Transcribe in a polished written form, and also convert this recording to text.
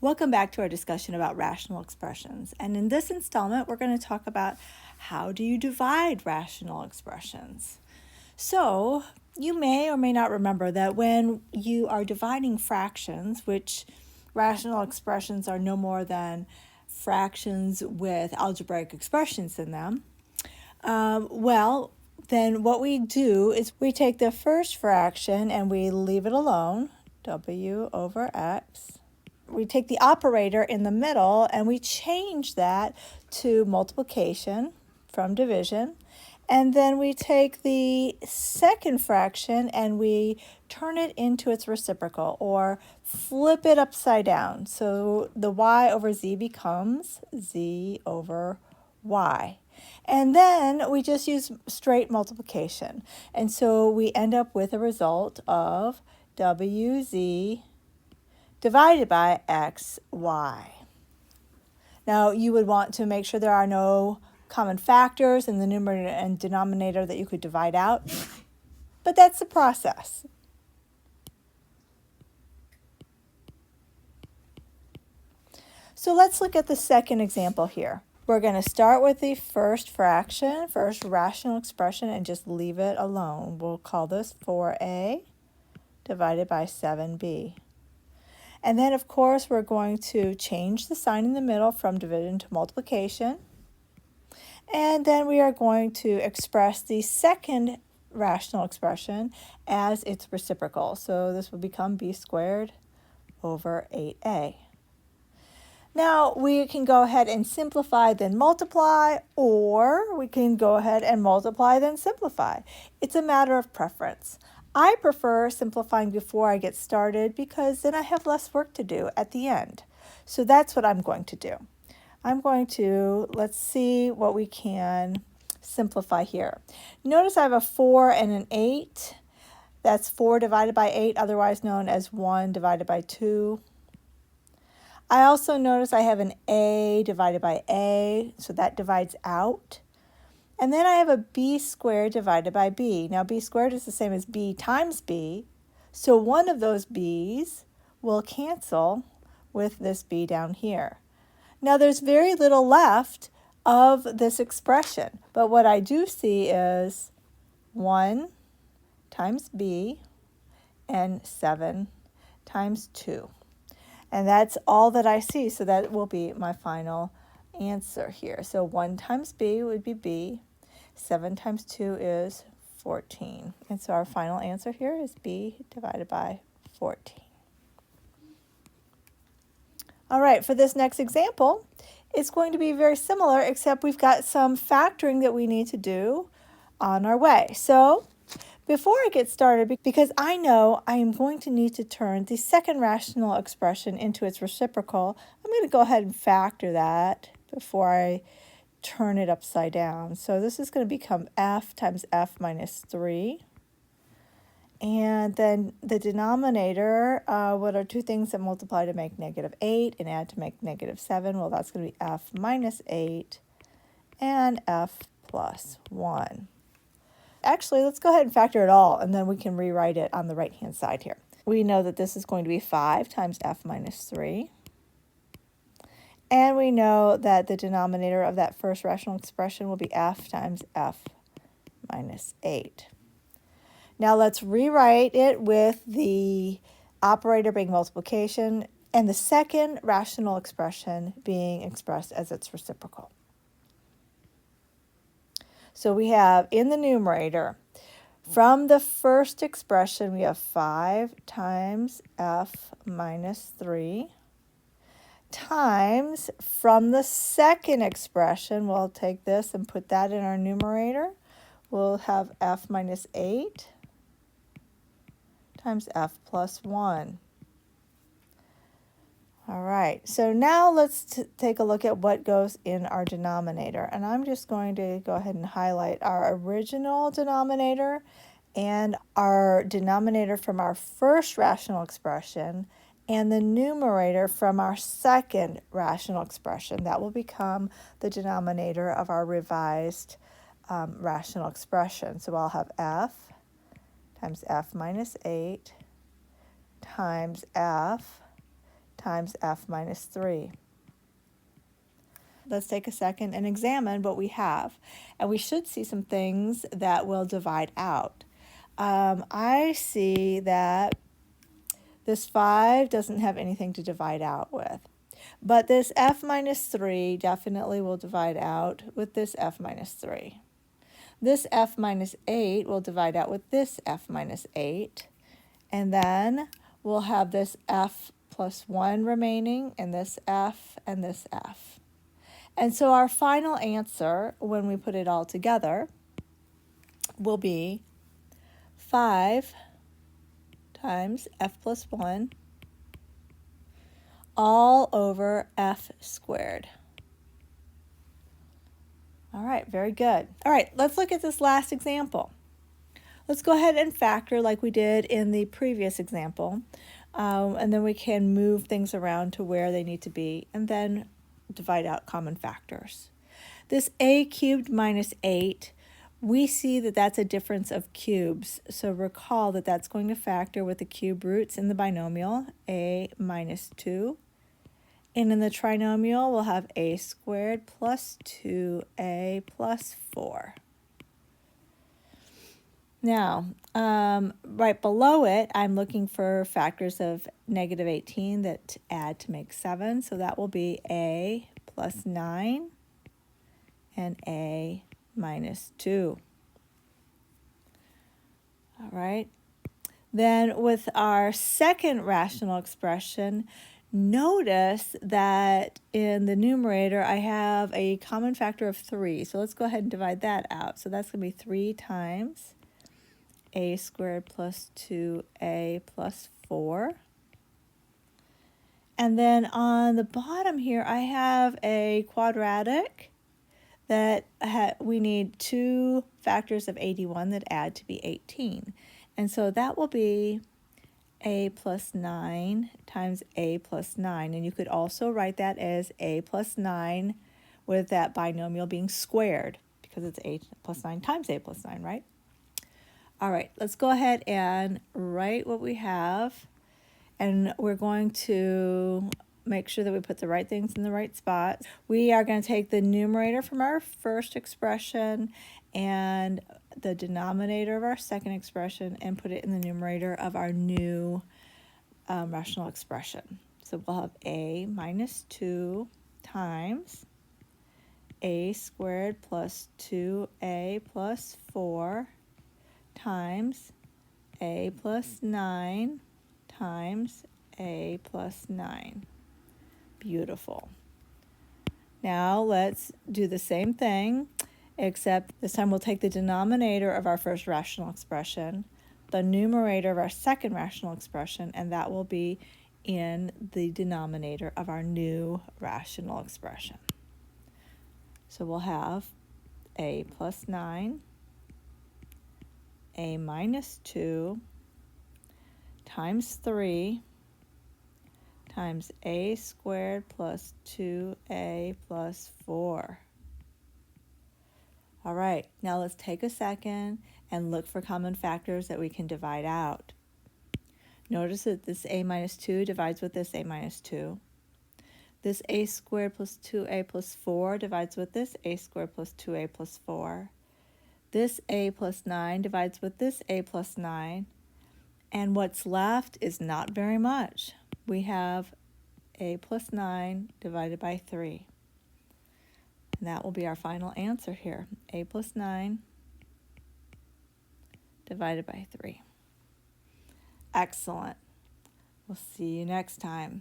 Welcome back to our discussion about rational expressions. And in this installment, we're going to talk about how do you divide rational expressions. So, you may or may not remember that when you are dividing fractions, which rational expressions are no more than fractions with algebraic expressions in them, then what we do is we take the first fraction and we leave it alone, w over x. We take the operator in the middle and we change that to multiplication from division. And then we take the second fraction and we turn it into its reciprocal or flip it upside down. So the y over z becomes z over y. And then we just use straight multiplication. And so we end up with a result of wz divided by xy. Now, you would want to make sure there are no common factors in the numerator and denominator that you could divide out, but that's the process. So let's look at the second example here. We're going to start with the first fraction, first rational expression, and just leave it alone. We'll call this 4a divided by 7b. And then, of course, we're going to change the sign in the middle from division to multiplication. And then we are going to express the second rational expression as its reciprocal. So this will become b squared over 8a. Now, we can go ahead and simplify, then multiply, or we can go ahead and multiply, then simplify. It's a matter of preference. I prefer simplifying before I get started because then I have less work to do at the end. So that's what I'm going to do. Let's see what we can simplify here. Notice I have a 4 and an 8. That's 4 divided by 8, otherwise known as 1 divided by 2. I also notice I have an a divided by a, so that divides out. And then I have a b squared divided by b. Now, b squared is the same as b times b, so one of those b's will cancel with this b down here. Now, there's very little left of this expression, but what I do see is 1 times b and 7 times 2. And that's all that I see, so that will be my final answer here. So 1 times b would be b. 7 times 2 is 14. And so our final answer here is b divided by 14. All right, for this next example, it's going to be very similar, except we've got some factoring that we need to do on our way. So before I get started, because I know I am going to need to turn the second rational expression into its reciprocal, I'm going to go ahead and factor that before I turn it upside down. So this is going to become f times f minus 3. And then the denominator, what are two things that multiply to make negative 8 and add to make negative 7? Well, that's going to be f minus 8 and f plus 1. Actually, let's go ahead and factor it all, and then we can rewrite it on the right-hand side here. We know that this is going to be 5 times f minus 3. And we know that the denominator of that first rational expression will be f times f minus 8. Now let's rewrite it with the operator being multiplication and the second rational expression being expressed as its reciprocal. So we have in the numerator, from the first expression, we have 5 times f minus 3 times, from the second expression, we'll take this and put that in our numerator. We'll have f minus 8 times f plus 1. All right, so now let's take a look at what goes in our denominator. And I'm just going to go ahead and highlight our original denominator and our denominator from our first rational expression and the numerator from our second rational expression. That will become the denominator of our revised rational expression. So I'll have f times f minus 8 times f times f minus 3. Let's take a second and examine what we have. And we should see some things that will divide out. I see that this 5 doesn't have anything to divide out with. But this f minus 3 definitely will divide out with this f minus 3. This f minus 8 will divide out with this f minus 8. And then we'll have this f plus 1 remaining, and this f and this f. And so our final answer, when we put it all together, will be 5 times f plus 1 all over f squared. All right, very good. All right, let's look at this last example. Let's go ahead and factor like we did in the previous example, and then we can move things around to where they need to be, and then divide out common factors. This a cubed minus 8, we see that that's a difference of cubes. So recall that that's going to factor with the cube roots in the binomial, a minus 2. And in the trinomial, we'll have a squared plus 2a plus 4. Now, right below it, I'm looking for factors of negative 18 that add to make 7. So that will be a plus 9 and a minus 2. All right. Then with our second rational expression, notice that in the numerator I have a common factor of 3. So let's go ahead and divide that out. So that's going to be 3 times a squared plus 2a plus 4. And then on the bottom here, I have a quadratic that we need 2 factors of 81 that add to be 18. And so that will be a plus 9 times a plus 9. And you could also write that as a plus 9 with that binomial being squared, because it's a plus 9 times a plus 9, right? All right, let's go ahead and write what we have. And we're going to make sure that we put the right things in the right spots. We are going to take the numerator from our first expression and the denominator of our second expression and put it in the numerator of our new rational expression. So we'll have a minus 2 times a squared plus 2a plus 4 times a plus 9 times a plus 9. Beautiful. Now let's do the same thing, except this time we'll take the denominator of our first rational expression, the numerator of our second rational expression, and that will be in the denominator of our new rational expression. So we'll have a plus 9, a minus 2 times 3 times a squared plus 2a plus 4. All right, now let's take a second and look for common factors that we can divide out. Notice that this a minus 2 divides with this a minus 2. This a squared plus 2a plus 4 divides with this a squared plus 2a plus 4. This a plus 9 divides with this a plus 9. And what's left is not very much. We have a plus 9 divided by 3. And that will be our final answer here. A plus 9 divided by 3. Excellent. We'll see you next time.